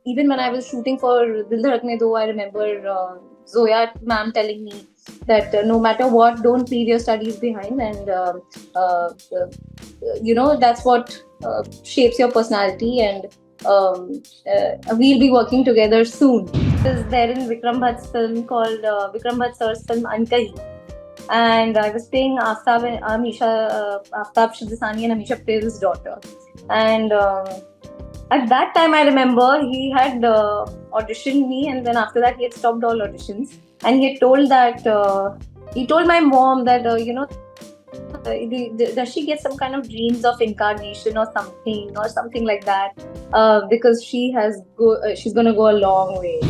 even when I was shooting for Dil Dhadakne Do, I remember Zoya ma'am telling me that no matter what, don't leave your studies behind, and uh, uh, that's what shapes your personality, and we'll be working together soon. I was there in Vikram Bhatt's film called Vikram Bhatt sir's film Ankahi, and I was playing Aftab Shidasani and Amisha Patel's daughter. And at that time, I remember he had auditioned me, and then after that, he had stopped all auditions. And he had told that he told my mom that does she get some kind of dreams of incarnation or something like that, because she's gonna go a long way.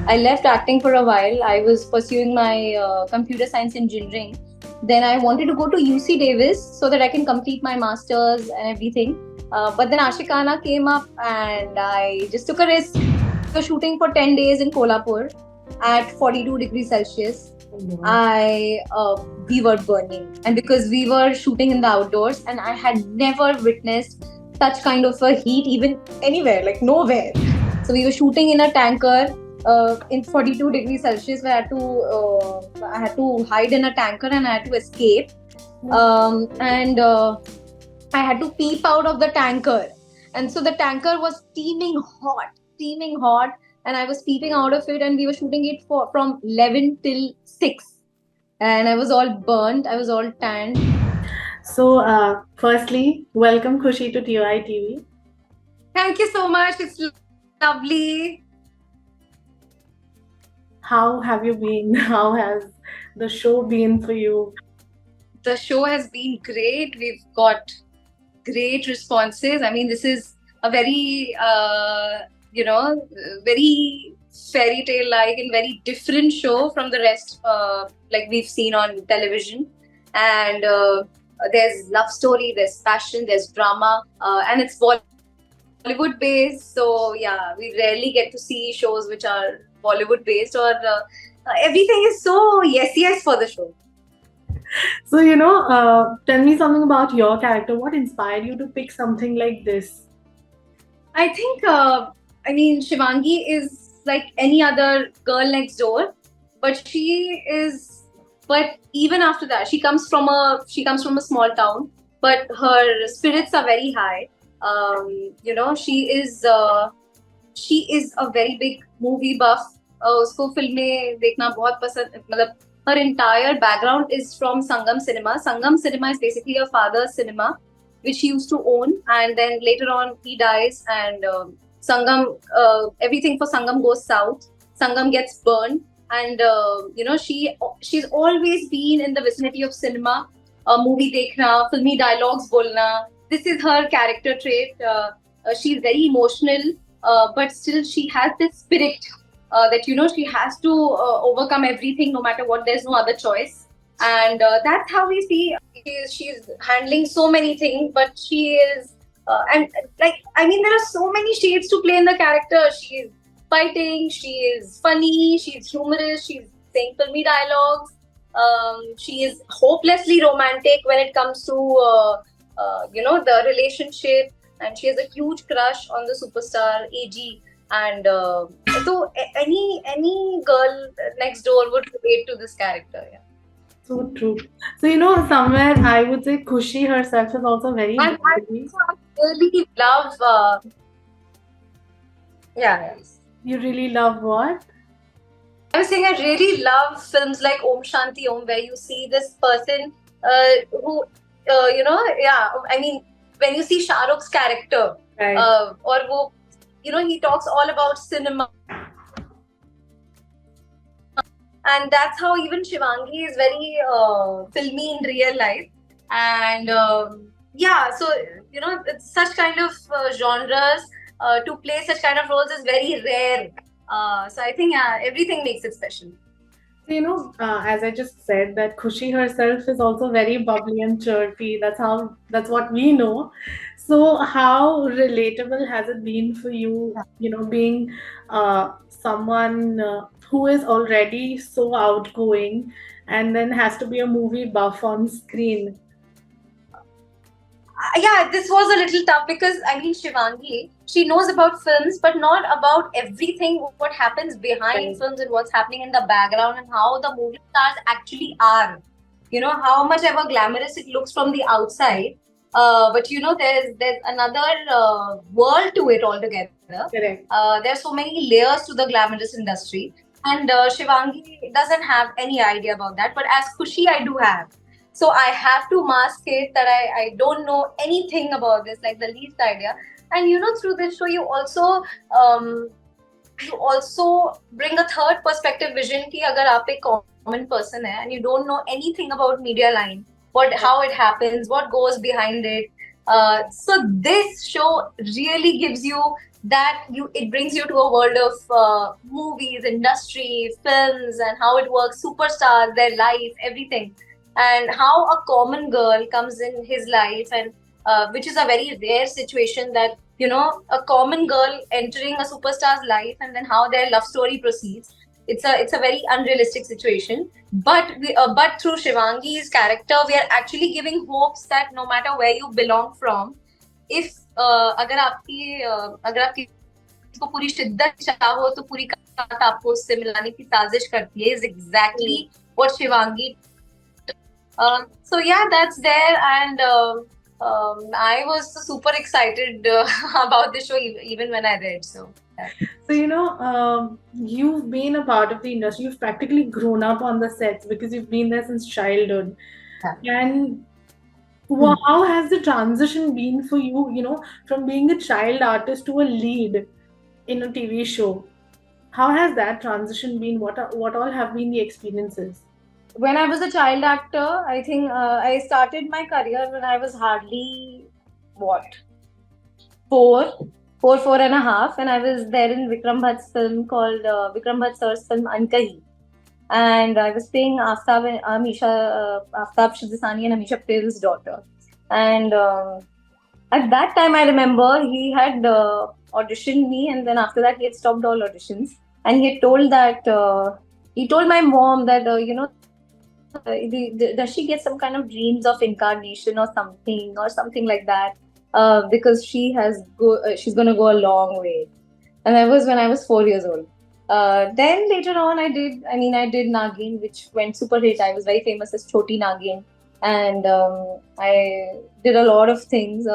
I left acting for a while. I was pursuing my computer science engineering. Then I wanted to go to UC Davis so that I can complete my masters and everything. But then Ashikana came up and I just took a risk. We were shooting for 10 days in Kolhapur at 42 degrees Celsius. We were burning, and because we were shooting in the outdoors, and I had never witnessed such kind of a heat even anywhere, like nowhere. So we were shooting in a tanker in 42 degrees Celsius. Where I had to hide in a tanker and I had to escape. And I had to peep out of the tanker, and so the tanker was steaming hot, and I was peeping out of it, and we were shooting it from 11 till 6, and I was all burnt, I was all tanned. So, firstly, welcome Khushi to TOI TV. Thank you so much. It's lovely. How have you been? How has the show been for you? The show has been great. We've got great responses. I mean, this is a very, very fairy tale like and very different show from the rest, like we've seen on television. And there's love story, there's passion, there's drama, and it's Bollywood based. So yeah, we rarely get to see shows which are Bollywood based, or everything is so yes for the show. So, tell me something about your character. What inspired you to pick something like this? I think, Shivangi is like any other girl next door, but but even after that, she comes from a small town, but her spirits are very high. She is a very big movie buff. उसको फिल्में देखना बहुत पसंद, मतलब her entire background is from Sangam Cinema. Sangam Cinema is basically her father's cinema, which he used to own, and then later on he dies, and Sangam, everything for Sangam goes south. Sangam gets burned, and she's always been in the vicinity of cinema, movie dekhna, filmy dialogues bolna. This is her character trait. She's very emotional, but still she has this spirit that she has to overcome everything no matter what. There's no other choice, and that's how we see she's handling so many things, but she is and there are so many shades to play in the character. She's fighting, she is funny, she's humorous, she's saying filmy dialogues, she is hopelessly romantic when it comes to the relationship, and she has a huge crush on the superstar AG. And so any girl next door would relate to this character. Yeah. So true. So, somewhere I would say Khushi herself is also very I really love. You really love what? I was saying I really love films like Om Shanti Om, where you see this person who, when you see Shah Rukh's character, right. Or he talks all about cinema. And that's how even Shivangi is very filmy in real life. And so, it's such kind of genres, to play such kind of roles is very rare. So I think everything makes it special. As I just said, that Khushi herself is also very bubbly and chirpy. That's what we know. So how relatable has it been for you, being someone who is already so outgoing and then has to be a movie buff on screen? Yeah, this was a little tough because I mean, Shivangi, she knows about films, but not about everything what happens behind Right. films and what's happening in the background and how the movie stars actually are. You know, how much ever glamorous it looks from the outside. But you know, there's another world to it altogether. Correct. There's so many layers to the glamorous industry, and Shivangi doesn't have any idea about that. But as Khushi, I do have. So I have to mask it that I don't know anything about this, like the least idea. And you know, through this show, um, you also bring a third perspective vision कि अगर आप एक common person है and you don't know anything about media line, how it happens, what goes behind it. So this show really gives you it brings you to a world of movies, industry, films, and how it works, superstars, their life, everything, and how a common girl comes in his life, and which is a very rare situation that you know a common girl entering a superstar's life and then how their love story proceeds. It's a very unrealistic situation, but through Shivangi's character we are actually giving hopes that no matter where you belong from, if अगर आपकी को पूरी शिद्दत चाहो तो पूरी कायनात आपको उससे मिलाने की साजिश करती है, is exactly what Shivangi. So yeah, that's there, and I was super excited about the show even when I read. So So, you've been a part of the industry. You've practically grown up on the sets because you've been there since childhood. And how has the transition been for you, from being a child artist to a lead in a TV show? How has that transition been? What all have been the experiences? when I was a child actor, I think I started my career when I was hardly what four, four and a half, and I was there in Vikram Bhatt's film called Vikram Bhatt sir's film Ankahi, and I was playing Aftab Shidasani and Amisha Pattel's daughter. And at that time, I remember he had auditioned me, and then after that, he had stopped all auditions. And he had told that he told my mom that does she get some kind of dreams of incarnation or something like that? Because she's going to go a long way. And that was when I was 4 years old. Then later on, I did Nagin, which went super hit. I was very famous as Choti Nagin, and I did a lot of things,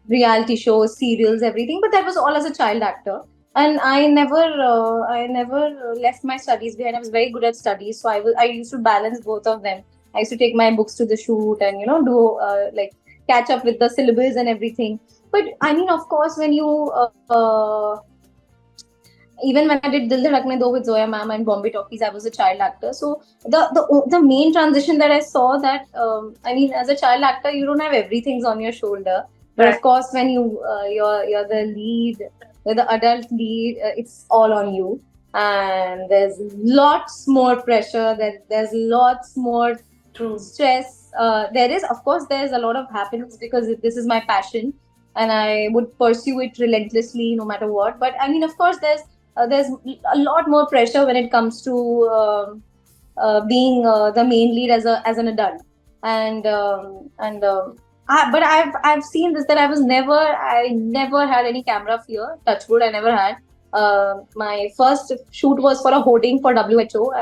reality shows, serials, everything. But that was all as a child actor, and I never left my studies behind. I was very good at studies, so I used to balance both of them. I used to take my books to the shoot and do like catch up with the syllabus and everything. But I mean, of course, when you even when I did Dil Dhadakne Do with Zoya Ma'am and Bombay Talkies, I was a child actor. So the main transition that I saw that I mean, as a child actor, you don't have everything's on your shoulder. But of course, when you're the lead, you're the adult lead, it's all on you. And there's lots more pressure. There's lots more stress. Of course, there's a lot of happiness because this is my passion, and I would pursue it relentlessly no matter what. But I mean, of course, there's a lot more pressure when it comes to being the main lead as an adult, but I've seen this that I never had any camera fear. Touch wood, I never had. My first shoot was for a hoarding for WHO,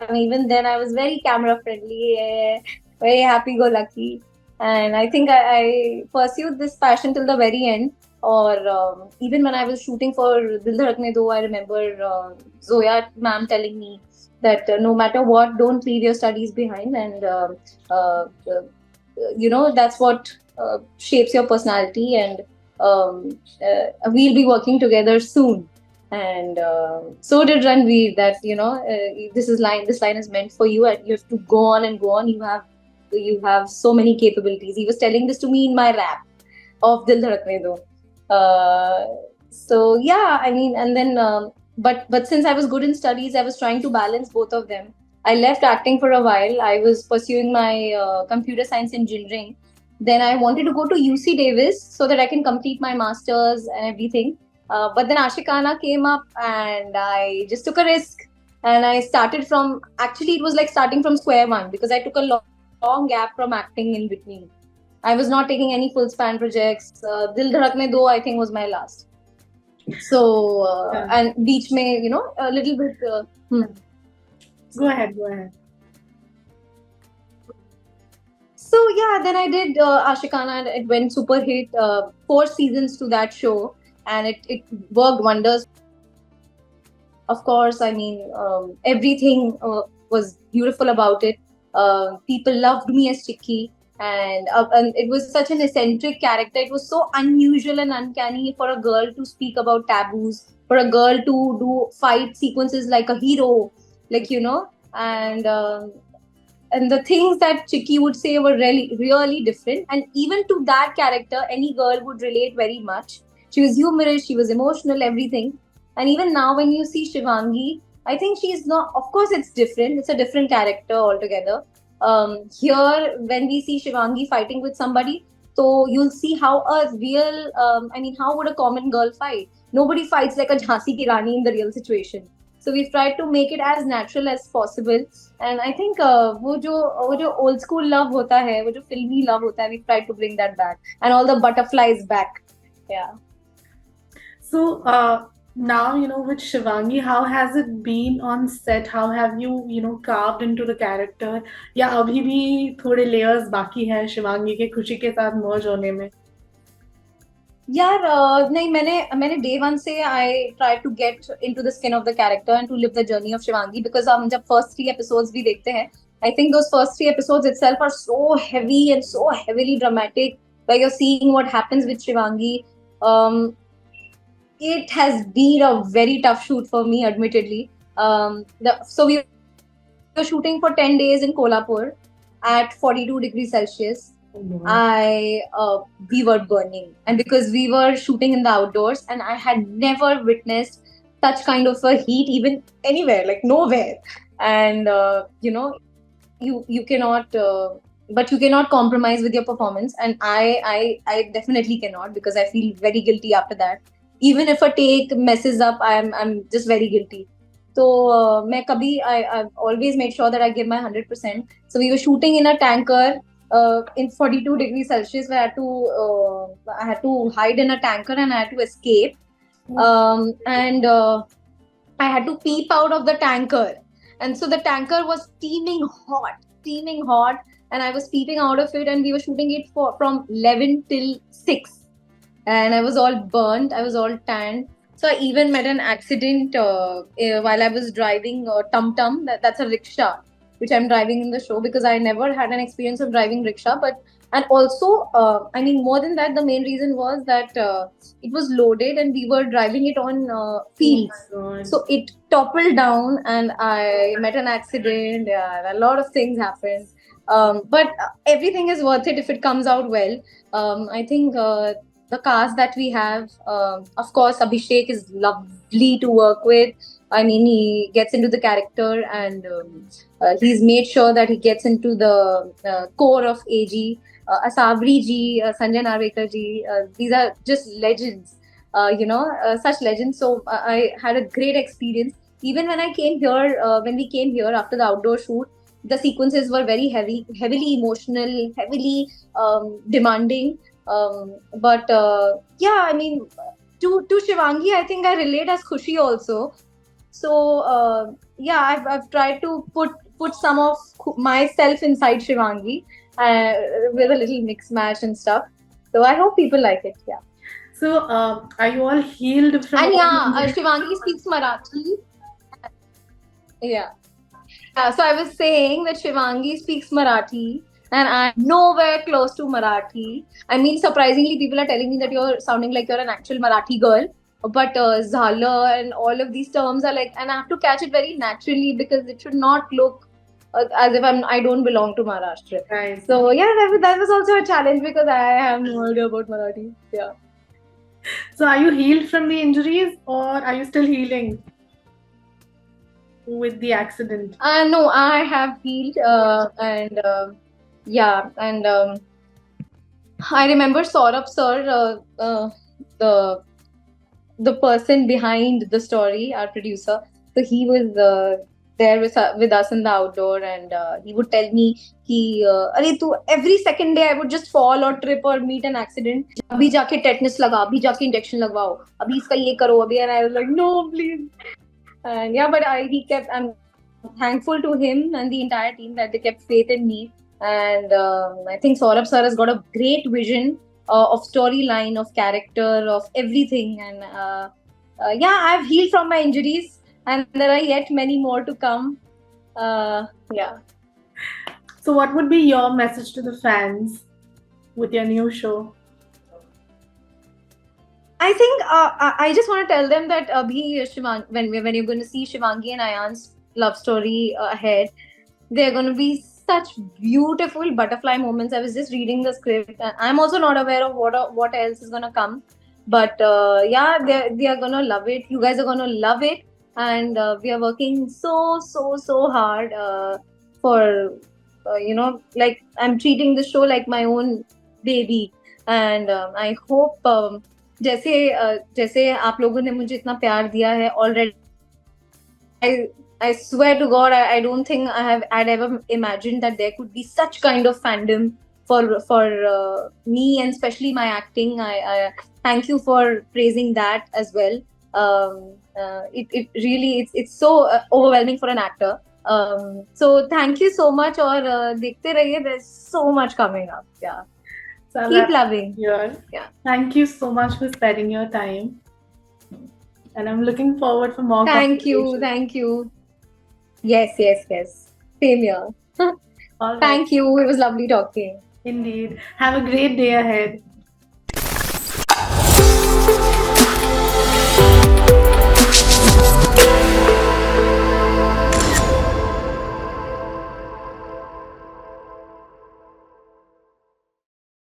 and even then I was very camera friendly, very happy go lucky, and I think I pursued this passion till the very end. Or even when I was shooting for Dil Dhadakne Do, I remember Zoya ma'am telling me that no matter what, don't leave your studies behind, and that's what shapes your personality, and we'll be working together soon. And so did Ranveer, that this line is meant for you, and you have to go on and go on. You have so many capabilities. He was telling this to me in my rap of Dil Dhadakne Do. So yeah, I mean, and then but since I was good in studies, I was trying to balance both of them. I left acting for a while. I was pursuing my computer science engineering. Then I wanted to go to UC Davis so that I can complete my masters and everything. But then Ashikana came up, and I just took a risk, and I started it was like starting from square one, because I took a long gap from acting in between. I was not taking any full span projects. Dil Dhadakne 2, I think, was my last. So and beach mein, a little bit. Go ahead. So yeah, then I did Ashikana, and it went super hit. 4 seasons to that show, and it worked wonders. Of course, I mean, everything was beautiful about it. People loved me as Chicky, and it was such an eccentric character. It was so unusual and uncanny for a girl to speak about taboos, for a girl to do fight sequences like a hero, and the things that Chicky would say were really, really different. And even to that character, any girl would relate very much. She was humorous, she was emotional, everything. And even now, when you see Shivangi, I think she's not, of course, it's different. It's a different character altogether. Here, when we see Shivangi fighting with somebody, so you'll see how a real, how would a common girl fight? Nobody fights like a Jhansi ki Rani in the real situation. So we've tried to make it as natural as possible. And I think वो जो old school love होता है, वो जो filmy love होता है, we've tried to bring that back. And all the butterflies back. Yeah. So now, with Shivangi, how has it been on set? How have you carved into the character? या अभी भी थोड़े layers बाकी हैं शिवांगी के खुशी के साथ merge होने में? यार नहीं, मैंने day one से I tried to get into the skin of the character and to live the journey of Shivangi, because हम जब first 3 episodes भी देखते हैं, I think those first 3 episodes itself are so heavy and so heavily dramatic, where you're seeing what happens with Shivangi. It has been a very tough shoot for me, admittedly. So we were shooting for 10 days in Kolhapur at 42 degrees Celsius. We were burning, and because we were shooting in the outdoors, and I had never witnessed such kind of a heat even anywhere, like nowhere. And you cannot, but you cannot compromise with your performance, and I definitely cannot, because I feel very guilty after that. Even if a take messes up, I'm just very guilty. So I've always made sure that I give my 100%. So we were shooting in a tanker in 42 degrees Celsius, where I had to hide in a tanker and I had to escape. And I had to peep out of the tanker. And so the tanker was steaming hot, and I was peeping out of it, and we were shooting it from 11 till 6. And I was all burnt, I was all tanned. So I even met an accident while I was driving Tum Tum. That's a rickshaw, which I'm driving in the show, because I never had an experience of driving rickshaw. And also, more than that, the main reason was that it was loaded and we were driving it on fields. So it toppled down and I met an accident. Yeah, a lot of things happened. But everything is worth it if it comes out well. I think the cast that we have, of course, Abhishek is lovely to work with. He gets into the character, and he's made sure that he gets into the core of AG. Asabri ji, Sanjay Narvekar ji, these are just legends, such legends. So I had a great experience. Even when I came here, when we came here after the outdoor shoot, the sequences were very heavily emotional, heavily demanding. But to Shivangi, I think I relate as Khushi also. So I've tried to put some of myself inside Shivangi with a little mix match and stuff. So I hope people like it. Yeah. So are you all healed from? And Shivangi speaks Marathi. Yeah. So I was saying that Shivangi speaks Marathi, and I'm nowhere close to Marathi. Surprisingly, people are telling me that you're sounding like you're an actual Marathi girl. But Zhala and all of these terms are like, and I have to catch it very naturally, because it should not look as if I don't belong to Maharashtra. Right. So yeah, that was also a challenge, because I have no idea about Marathi. Yeah. So are you healed from the injuries, or are you still healing with the accident? No, I have healed, I remember Saurabh sir, the person behind the story, our producer. So he was there with us in the outdoor, and he would tell me कि अरे तू every second day I would just fall or trip or meet an accident. अभी जाके tetanus लगा, अभी जाके injection लगवाओ, अभी इसका ये करो, अभी, and I was like no please. And yeah, but I'm thankful to him and the entire team that they kept faith in me. And I think Saurabh sir has got a great vision of storyline, of character, of everything. And yeah, I've healed from my injuries, and there are yet many more to come. Yeah. So what would be your message to the fans with your new show? I think I just want to tell them that when you're going to see Shivangi and Ayan's love story ahead, they're going to be such beautiful butterfly moments. I was just reading the script, and I'm also not aware of what else is going to come. But yeah, they are going to love it. You guys are going to love it, and we are working so hard for like I'm treating the show like my own baby, and I hope जैसे आप लोगों ने मुझे इतना प्यार दिया है already. I swear to God, I don't think I'd ever imagined that there could be such kind of fandom for me, and especially my acting. I thank you for praising that as well. It really it's so overwhelming for an actor. So thank you so much, और देखते रहिए. There's so much coming up. Yeah. So Keep loving. Yeah. Thank you so much for spending your time. And I'm looking forward for more. Thank you. Yes. Same here. All right. Thank you. It was lovely talking. Indeed. Have a great day ahead.